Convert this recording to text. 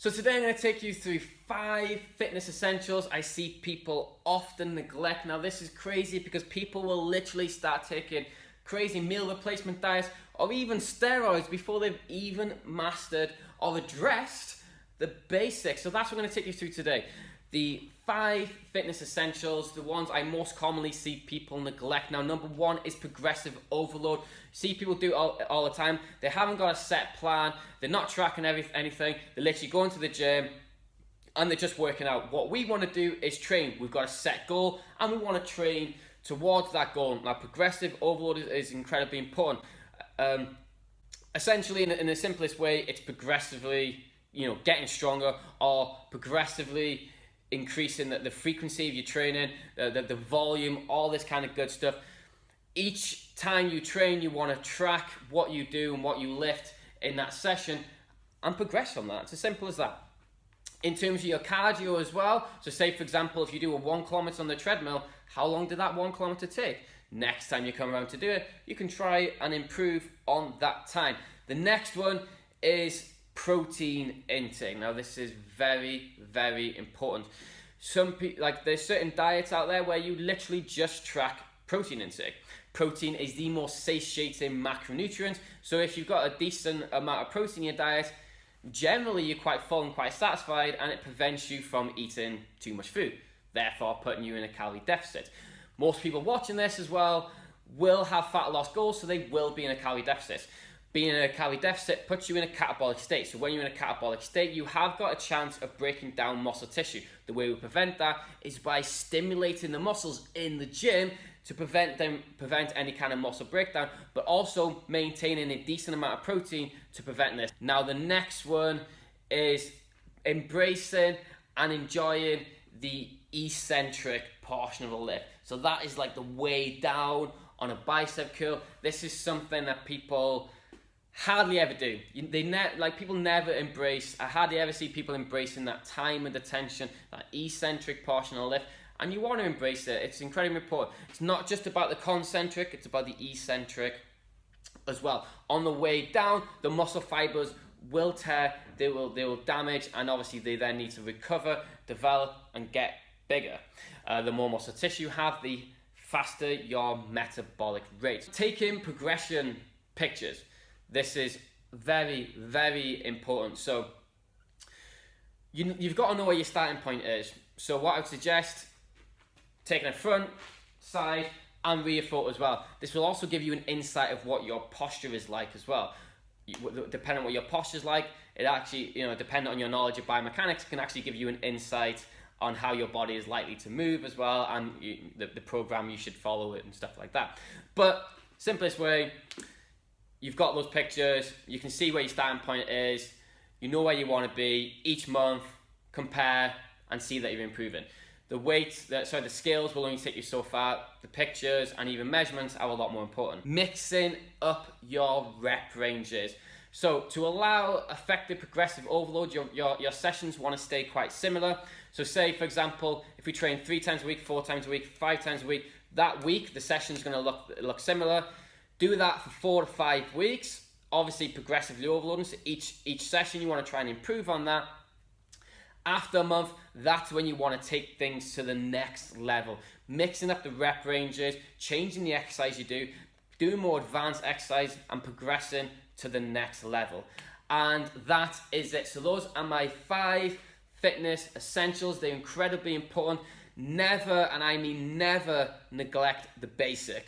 So today I'm going to take you through 5 fitness essentials I see people often neglect. Now this is crazy because people will literally start taking crazy meal replacement diets or even steroids before they've even mastered or addressed the basics. So that's what I'm going to take you through today. The 5 fitness essentials, the ones I most commonly see people neglect. Now, number 1 is progressive overload. See people do all the time. They haven't got a set plan. They're not tracking anything. They're literally going to the gym and they're just working out. What we want to do is train. We've got a set goal and we want to train towards that goal. Now, progressive overload is incredibly important. Essentially, in the simplest way, it's progressively, getting stronger or progressively increasing the frequency of your training, the volume, all this kind of good stuff. Each time you train, you want to track what you do and what you lift in that session and progress from that. It's as simple as that. In terms of your cardio as well, so say for example, if you do a 1 kilometer on the treadmill, how long did that 1 kilometer take? Next time you come around to do it, you can try and improve on that time. The next one is protein intake. Now this is very, very important. Some people, there's certain diets out there where you literally just track protein intake. Protein is the most satiating macronutrient, so if you've got a decent amount of protein in your diet, generally you're quite full and quite satisfied, and it prevents you from eating too much food, therefore putting you in a calorie deficit. Most people watching this as well will have fat loss goals, so they will be in a calorie deficit. Being in a calorie deficit puts you in a catabolic state. So when you're in a catabolic state, you have got a chance of breaking down muscle tissue. The way we prevent that is by stimulating the muscles in the gym to prevent any kind of muscle breakdown, but also maintaining a decent amount of protein to prevent this. Now the next one is embracing and enjoying the eccentric portion of the lift. So that is like the way down on a bicep curl. This is something that people hardly ever do. People never embrace. I hardly ever see people embracing that time and attention, that eccentric portion of the lift. And you want to embrace it. It's incredibly important. It's not just about the concentric, it's about the eccentric as well. On the way down, the muscle fibers will tear, they will damage, and obviously they then need to recover, develop, and get bigger. The more muscle tissue you have, the faster your metabolic rate. Taking progression pictures. This is very, very important. So you've got to know where your starting point is. So what I would suggest, taking a front, side, and rear photo as well. This will also give you an insight of what your posture is like as well. Depending on what your posture is like, it actually, depending on your knowledge of biomechanics, can actually give you an insight on how your body is likely to move as well, and the program you should follow it and stuff like that. But simplest way, you've got those pictures, you can see where your starting point is, you know where you want to be. Each month, compare and see that you're improving. The scales will only take you so far. The pictures and even measurements are a lot more important. Mixing up your rep ranges. So to allow effective progressive overload, your sessions want to stay quite similar. So say, for example, if we train 3 times a week, 4 times a week, 5 times a week, that week the session's going to look similar. Do that for 4 to 5 weeks. Obviously progressively overloading, so each session you want to try and improve on that. After a month, that's when you want to take things to the next level. Mixing up the rep ranges, changing the exercise you do, doing more advanced exercise and progressing to the next level. And that is it. So those are my 5 fitness essentials. They're incredibly important. Never, and I mean never, neglect the basics.